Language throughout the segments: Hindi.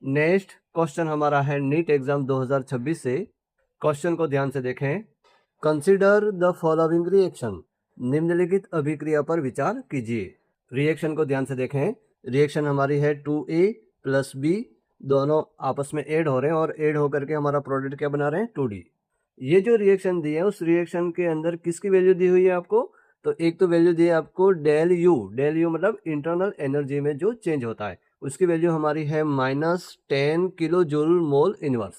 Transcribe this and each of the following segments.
नेक्स्ट क्वेश्चन हमारा है नीट एग्जाम 2026 से। क्वेश्चन को ध्यान से देखें। कंसिडर द फॉलोइंग रिएक्शन, निम्नलिखित अभिक्रिया पर विचार कीजिए। रिएक्शन को ध्यान से देखें। रिएक्शन हमारी है 2A प्लस B, दोनों आपस में ऐड हो रहे हैं और ऐड होकर के हमारा प्रोडक्ट क्या बना रहे हैं 2D। ये जो रिएक्शन दी है उस रिएक्शन के अंदर किसकी वैल्यू दी हुई है आपको? तो एक तो वैल्यू दी है आपको डेल यू मतलब इंटरनल एनर्जी में जो चेंज होता है उसकी वैल्यू हमारी है -10 किलो जूल मोल इनवर्स।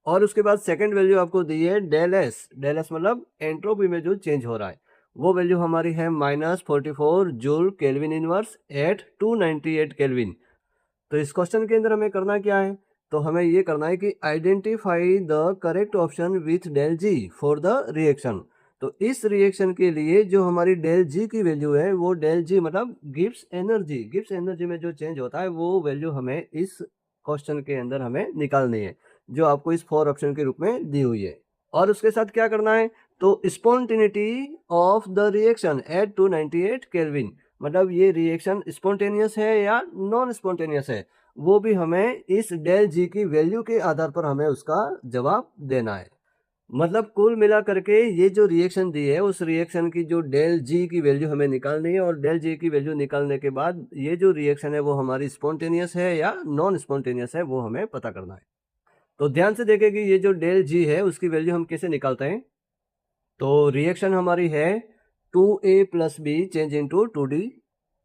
और उसके बाद सेकंड वैल्यू आपको दी है डेल एस मतलब एंट्रोपी में जो चेंज हो रहा है वो वैल्यू हमारी है -44 joule kelvin inverse at 298 kelvin. तो इस क्वेश्चन के अंदर हमें करना क्या है? तो हमें ये करना है कि identify the correct option with del G for the reaction. तो इस रिएक्शन के लिए जो हमारी डेल जी की वैल्यू है वो डेल जी मतलब गिब्स एनर्जी में जो चेंज होता है वो वैल्यू हमें इस क्वेश्चन के अंदर हमें निकालनी है, जो आपको इस 4 ऑप्शन के रूप में दी हुई है। और उसके साथ क्या करना है? तो spontaneity of the reaction at 298 kelvin, मतलब ये रिएक्शन स्पॉन्टेनियस है या नॉन स्पॉन्टेनियस है, वो भी हमें इस डेल जी की वैल्यू के आधार पर हमें उसका जवाब देना है। मतलब कुल मिला करके ये जो रिएक्शन दी है उस रिएक्शन की जो डेल जी की वैल्यू हमें निकालनी है और डेल जी की वैल्यू निकालने के बाद ये जो रिएक्शन है वो हमारी स्पॉन्टेनियस है या नॉन स्पॉन्टेनियस है वो हमें पता करना है। तो ध्यान से देखें कि ये जो डेल जी है उसकी वैल्यू हम कैसे निकालते हैं। तो रिएक्शन हमारी है 2A plus B change into 2D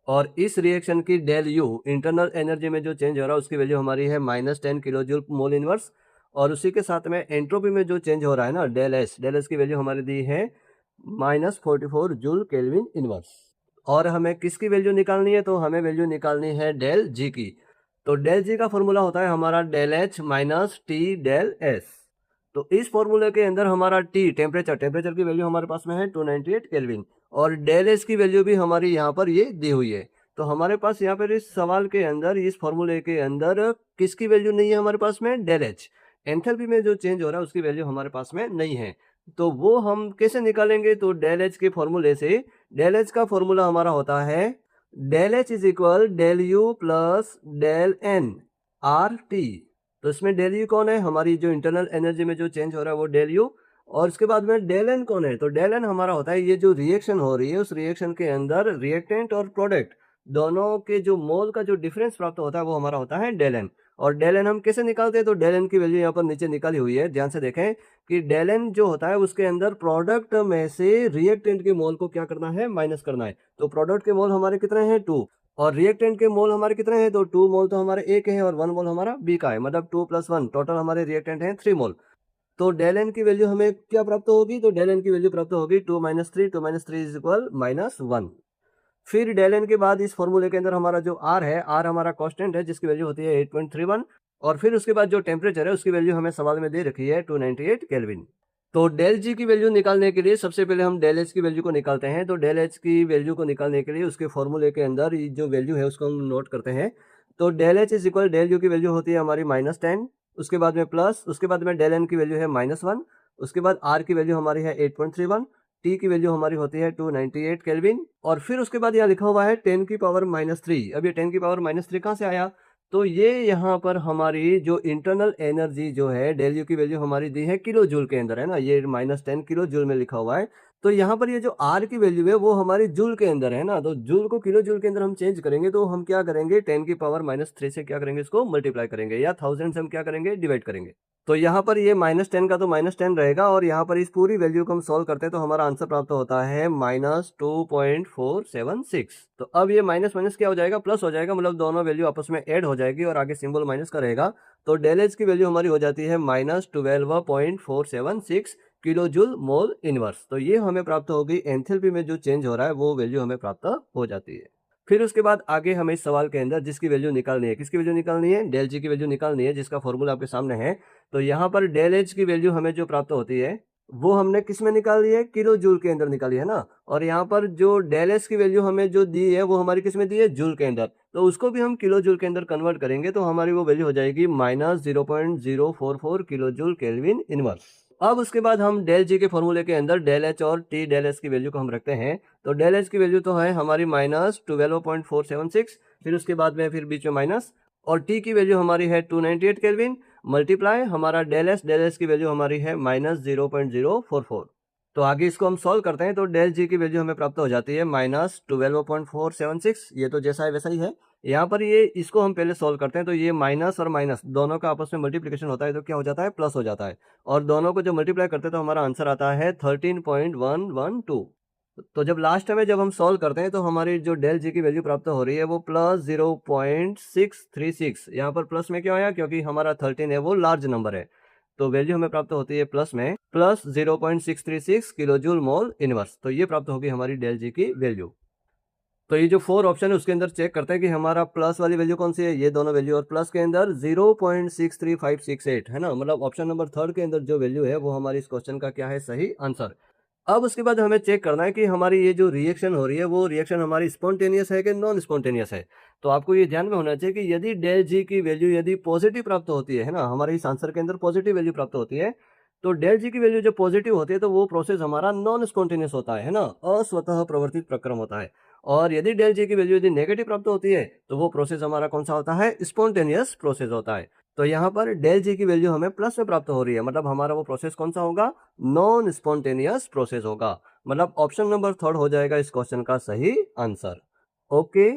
और इस रिएक्शन की डेल यू इंटरनल एनर्जी में जो चेंज हो रहा है उसकी वैल्यू हमारी है -10 किलो जूल मोल इनवर्स। और उसी के साथ में एंट्रोपी में जो चेंज हो रहा है ना डेल एस की वैल्यू हमारी दी है -44 जूल केल्विन इनवर्स। और हमें किसकी वैल्यू निकालनी है? तो हमें वैल्यू निकालनी है डेल जी की। तो डेल जी का फॉर्मूला होता है हमारा del H minus T del S. तो इस फॉर्मूले के अंदर हमारा टी टेम्परेचर की वैल्यू हमारे पास में है 298 केल्विन और डेल एस की वैल्यू भी हमारी यहाँ पर ये दी हुई है। तो हमारे पास यहाँ पर इस सवाल के अंदर इस फॉर्मूले के अंदर किसकी वैल्यू नहीं है हमारे पास में? Del H. एंथैल्पी में जो चेंज हो रहा है उसकी वैल्यू हमारे पास में नहीं है। तो वो हम कैसे निकालेंगे? तो डेल एच के फॉर्मूले से, डेल एच का फॉर्मूला हमारा होता है del H is equal del U plus del N R T. तो इसमें डेल यू कौन है? हमारी जो इंटरनल एनर्जी में जो चेंज हो रहा है वो डेल यू। और उसके बाद में डेल एन कौन है? तो डेल एन हमारा होता है ये जो रिएक्शन हो रही है उस रिएक्शन के अंदर रिएक्टेंट और प्रोडक्ट दोनों के जो मोल का जो डिफरेंस प्राप्त होता है वो हमारा होता है डेल एन। और डेल एन हम कैसे निकालते हैं? तो डेल एन की वैल्यू यहाँ पर नीचे निकाली हुई है, ध्यान से देखें कि डेल एन जो होता है उसके अंदर प्रोडक्ट में से रिएक्टेंट के मोल को क्या करना है? माइनस करना है। तो प्रोडक्ट के मोल हमारे कितने हैं? 2 और रिएक्टेंट के मोल हमारे कितने हैं? तो 2 मोल तो हमारे ए के हैं और 1 मोल हमारा बी का है, मतलब 2 + 1 टोटल हमारे रिएक्टेंट हैं 3 मोल। तो डेल एन की वैल्यू हमें क्या प्राप्त होगी? तो डेल एन की वैल्यू प्राप्त होगी 2 - 3, 2 - 3 = -1। फिर डेल एन के बाद इस फॉर्मूले के अंदर हमारा जो आर है, आर हमारा कांस्टेंट है जिसकी वैल्यू होती है 8.31 और फिर उसके बाद जो टेम्परेचर है उसकी वैल्यू हमें सवाल में दे रखी है 298 केल्विन। तो डेल जी की वैल्यू निकालने के लिए सबसे पहले हम डेल एच की वैल्यू को निकालते हैं। तो डेल एच की वैल्यू को निकालने के लिए उसके फॉर्मूले के अंदर ये जो वैल्यू है उसको हम नोट करते हैं। तो del H is equal del U की वैल्यू होती है हमारी -10, उसके बाद में प्लस, उसके बाद में डेल एन की वैल्यू है -1, उसके बाद आर की वैल्यू हमारी है 8.31, टी की वैल्यू हमारी होती है 298 केल्विन और फिर उसके बाद यहाँ लिखा हुआ है 10 की पावर -3। अब ये 10 की पावर -3 कहाँ से आया? तो ये यहाँ पर हमारी जो इंटरनल एनर्जी जो है डेल यू की वैल्यू हमारी दी है किलो जूल के अंदर, है ना, ये -10 किलो जूल में लिखा हुआ है। तो यहाँ पर ये जो आर की वैल्यू है वो हमारी जूल के अंदर है ना, तो जूल को किलो जूल के अंदर हम चेंज करेंगे तो हम क्या करेंगे 10 की पावर -3 से क्या करेंगे, इसको मल्टीप्लाई करेंगे या 1000 से हम क्या करेंगे डिवाइड करेंगे। तो यहाँ पर ये -10 का तो -10 रहेगा और यहाँ पर इस पूरी वैल्यू को हम सॉल्व करते हैं तो हमारा आंसर प्राप्त होता है -2.476। तो अब ये माइनस माइनस क्या हो जाएगा? प्लस हो जाएगा, मतलब दोनों वैल्यू आपस में ऐड हो जाएगी और आगे सिंबल माइनस का रहेगा। तो डेल एच की वैल्यू हमारी हो जाती है -12.476 किलो जूल मोल इनवर्स। तो ये हमें प्राप्त होगी, एंथैल्पी में जो चेंज हो रहा है वो वैल्यू हमें प्राप्त हो जाती है। फिर उसके बाद आगे हमें इस सवाल के अंदर जिसकी वैल्यू निकालनी है, किसकी वैल्यू निकालनी है? डेल जी की वैल्यू निकालनी है जिसका फॉर्मूला आपके सामने है। तो यहाँ पर डेल एच की वैल्यू हमें जो प्राप्त होती है वो हमने किस में निकाली है? किलो जूल के अंदर निकाली है ना। और यहाँ पर जो डेल एच की वैल्यू हमें जो दी है वो हमारी किस में दी है? जूल के अंदर। तो उसको भी हम किलो जूल के अंदर कन्वर्ट करेंगे तो हमारी वो वैल्यू हो जाएगी -0.044 किलो जूल केल्विन इनवर्स। अब उसके बाद हम डेल जी के फॉर्मूले के अंदर डेल एच और टी डेल एस की वैल्यू को हम रखते हैं। तो डेल एच की वैल्यू तो है हमारी -12.476, फिर उसके बाद में फिर बीच में माइनस और टी की वैल्यू हमारी है 298 केल्विन, मल्टीप्लाई हमारा डेल एस की वैल्यू हमारी है -0.044। तो आगे इसको हम सॉल्व करते हैं तो डेल जी की वैल्यू हमें प्राप्त हो जाती है -12.476। ये तो जैसा है वैसा ही है। यहाँ पर ये इसको हम पहले सॉल्व करते हैं तो ये माइनस और माइनस दोनों का आपस में मल्टीप्लिकेशन होता है तो क्या हो जाता है, प्लस हो जाता है। और दोनों को जब मल्टीप्लाई करते हैं तो हमारा आंसर आता है 13.112। तो जब लास्ट में जब हम सॉल्व करते हैं तो हमारी जो डेल जी की वैल्यू प्राप्त हो रही है वो +0.636। यहाँ पर प्लस में क्यों आया, क्योंकि हमारा 13 है वो लार्ज नंबर है। तो वैल्यू हमें प्राप्त होती है प्लस में +0.636 किलो जूल मोल इनवर्स। तो ये प्राप्त होगी हमारी डेल जी की वैल्यू। तो ये जो 4 ऑप्शन है उसके अंदर चेक करते हैं कि हमारा प्लस वाली वैल्यू कौन सी है, ये दोनों वैल्यू, और प्लस के अंदर 0.63568 है ना, मतलब ऑप्शन नंबर 3 के अंदर जो वैल्यू है वो हमारी इस क्वेश्चन का क्या है, सही आंसर। अब उसके बाद हमें चेक करना है कि हमारी ये जो रिएक्शन हो रही है वो रिएक्शन हमारी स्पॉन्टेनियस है कि नॉन स्पॉन्टेनियस है। तो आपको ये ध्यान में होना चाहिए कि यदि डेल जी की वैल्यू यदि पॉजिटिव प्राप्त होती है ना, हमारे इस आंसर के अंदर पॉजिटिव वैल्यू प्राप्त होती है, तो डेल जी की वैल्यू जब पॉजिटिव होती है तो वो प्रोसेस हमारा नॉन स्पॉन्टेनियस होता है ना, अस्वतः प्रवर्तित प्रक्रम होता है। और यदि डेल जी की वैल्यू यदि नेगेटिव प्राप्त होती है तो वो प्रोसेस हमारा कौन सा होता है, स्पॉन्टेनियस प्रोसेस होता है। तो यहाँ पर डेल जी की वैल्यू हमें प्लस में प्राप्त हो रही है, मतलब हमारा वो प्रोसेस कौन सा होगा, नॉन स्पॉन्टेनियस प्रोसेस होगा। मतलब ऑप्शन नंबर 3 हो जाएगा इस क्वेश्चन का सही आंसर। ओके।